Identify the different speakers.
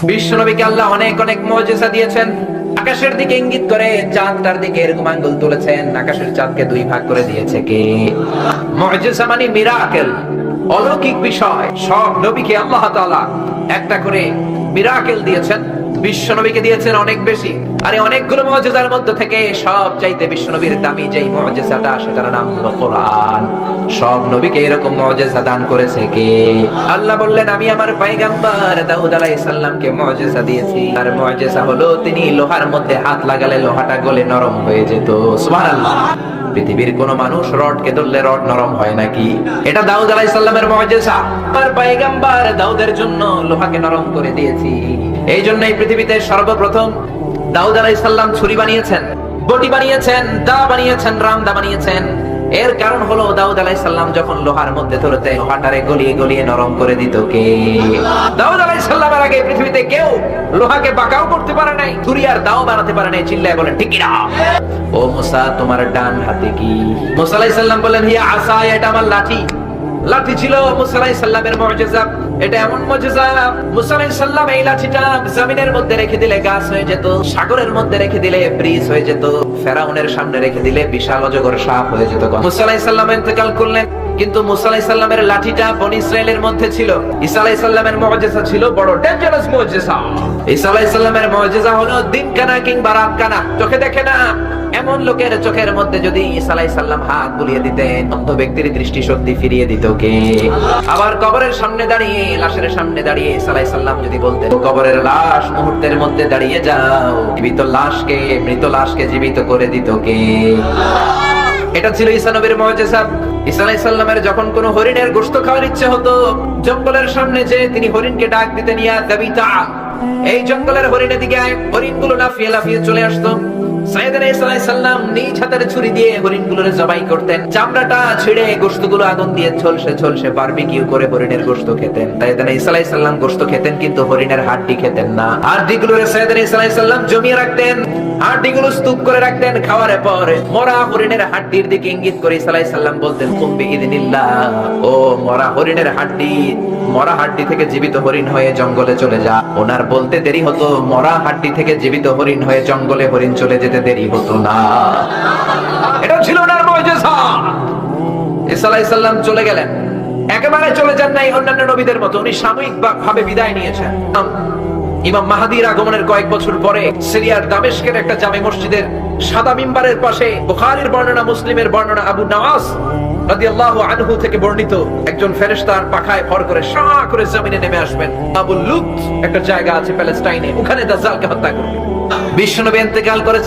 Speaker 1: বিশ্বনবীকে আল্লাহ অনেক অনেক মুজিজা দিয়েছেন। আকাশের দিকে ইঙ্গিত করে চাঁদটার দিকে এরকম আঙ্গুল তুলেছেন, আকাশের চাঁদকে দুই ভাগ করে দিয়েছে কে? মুজিজা মানে মিরাকেল, অলৌকিক বিষয়। সব নবীকে আল্লাহ তাআলা একটা করে মিরাকেল দিয়েছেন, বিশ্বনবীকে দিয়েছেন অনেক বেশি। আরে অনেকগুলো মুজিজার মধ্যে থেকে সব চাইতে বিশ্বনবীর দামি যেই মুজিজাটা, সেটার নাম হলো কোরআন। সব নবীকে এরকম মুজিজা দান করেছে কে? আল্লাহ বললেন, আমি আমার পয়গম্বর দাউদ আলাইহিস সালামকে মুজিজা দিয়েছি। আর মুজিজা হলো তিনি লোহার মধ্যে হাত লাগালে লোহাটা গলে নরম হয়ে যেত। সুবহানাল্লাহ। পৃথিবীর কোন মানুষ রডকে ধরলে রড নরম হয় নাকি? এটা দাউদ আলাইহিস সালামের মুজিজা। আমার পয়গম্বর দাউদের জন্য লোহাকে নরম করে দিয়েছি। এই জন্য এই পৃথিবীতে সর্বপ্রথম দাউদ আলাইহিস সালাম ছুরি বানিয়েছেন, বটি বানিয়েছেন, দা বানিয়েছেন, রামদা বানিয়েছেন। এর কারণ হলো দাউদ আলাইহিস সালাম যখন লোহার মধ্যে ধরতে লোহাটারে গলিয়ে গলিয়ে নরম করে দিত কে? দাউদ আলাইহিস সালামের আগে পৃথিবীতে কেউ লোহাকে বাঁকাও করতে পারে নাই, ছুরি আর দাও বানাতে পারে নাই। চিল্লায় বলেন ঠিক কি না? ও মুসা, তোমার ডান হাতে কি? মুসা আলাইহিস সালাম বলেন, হিয়া আসা, এটা আমার লাঠি। লাঠি ছিল মুসা আলাইহিস সালামের মুজিজা। এটা এমন মুজিজা, মুসা আলাইহিস সালাম এই লাঠিটা জমিনের মধ্যে রেখে দিলে গাছ হয়ে যেত, সাগরের মধ্যে রেখে দিলে ব্রিজ হয়ে যেত, ফেরাউনের সামনে রেখে দিলে বিশাল অজগর সাপ হয়ে যেত। মুসা আলাইহিস সালাম ইন্তেকাল করলেন, কিন্তু মুসা আলাইহিস সালামের লাঠিটা বনি ইসরাইলের মধ্যে ছিল। ঈসা আলাইহিস সালামের মুজিজা ছিল বড় ডেঞ্জারাস মুজিজা। ঈসা আলাইহিস সালামের মুজিজা হলো দিন কানা কিংবা রাত কানা, চোখে দেখে না এমন লোকের চোখের মধ্যে যদি ঈসা আলাইহিস সালাম হাত বুলিয়ে দিতেন, অন্ধ ব্যক্তির দৃষ্টিশক্তি ফিরিয়ে দিত কে? আবার কবরের সামনে দাঁড়িয়ে, লাশের সামনে দাঁড়িয়ে ঈসা আলাইহিস সালাম যদি বলতেন, কবরের লাশ মুহূর্তের মধ্যে দাঁড়িয়ে যাও, জীবিত লাশকে, মৃত লাশকে জীবিত করে দিত কে? এটা ছিল ঈসা নবীর মুজিজা। ঈসা আলাইহিস সালামের যখন কোনো হরিণের গোশত খাওয়ার ইচ্ছে হতো, জঙ্গলের সামনে যে তিনি হরিণকে ডাক দিতেন, ইয়া দাবিতা, এই জঙ্গলের হরিণের দিকে আয়। হরিণগুলো লাফিয়ে লাফিয়ে চলে আসতো। সাইয়েদনা ঈসা আলাইহিস সালাম নিজ হাতের ছুরি দিয়ে হরিণগুলোর জবাই করতেন, চামড়াটা ছিঁড়ে গোশতগুলো আগুন দিয়ে ঝলসে ঝলসে বারবিকিউ করে হরিণের গোশত খেতেন। সাইয়েদনা ঈসা আলাইহিস সালাম গোশত খেতেন, কিন্তু হরিণের হাড্ডি খেতেন না। হাড্ডিগুলো সাইয়েদনা ঈসা আলাইহিস সালাম জমিয়ে রাখতেন, হাড্ডিগুলো স্তূপ করে রাখতেন। খাওয়ার পর মরা হরিণের হাড্ডির দিকে ইঙ্গিত করে ঈসা আলাইহিস সালাম বলতেন, কুম বিইذنিল্লাহ, ও মরা হরিণের হাড্ডি, মরা হাড্ডি থেকে জীবিত হরিণ হয়ে জঙ্গলে চলে যা। ওনার বলতে দেরি হতো, মরা হাড্ডি থেকে জীবিত হরিণ হয়ে জঙ্গলে হরিণ চলে যেতে দেরি হতো না। এটা ছিল ওনার মুজিজা। ঈসা আলাইহিস সালাম চলে গেলেন, একেবারে চলে যান নাই অন্যান্য নবীদের মতো, উনি সাময়িক ভাবে বিদায় নিয়েছেন। ইমাম মাহদীর আগমনের কয়েক বছর পরে সিরিয়ার দামেস্কের একটা জামে মসজিদের সাদা মিম্বারের পাশে বুখারীর বর্ণনা, মুসলিমের বর্ণনা, আবু নওয়াস রাদিয়াল্লাহু আনহু থেকে বর্ণিত একজন ফেরেশতার পাখায় ভর করে শাঁ করে জমিনে নেমে আসবেন। আবু লুত একটা জায়গা আছে প্যালেস্টাইনে, ওখানে দাজ্জালকে হত্যা করবে। বিশ্বনবী ইন্তেকাল করেছেন।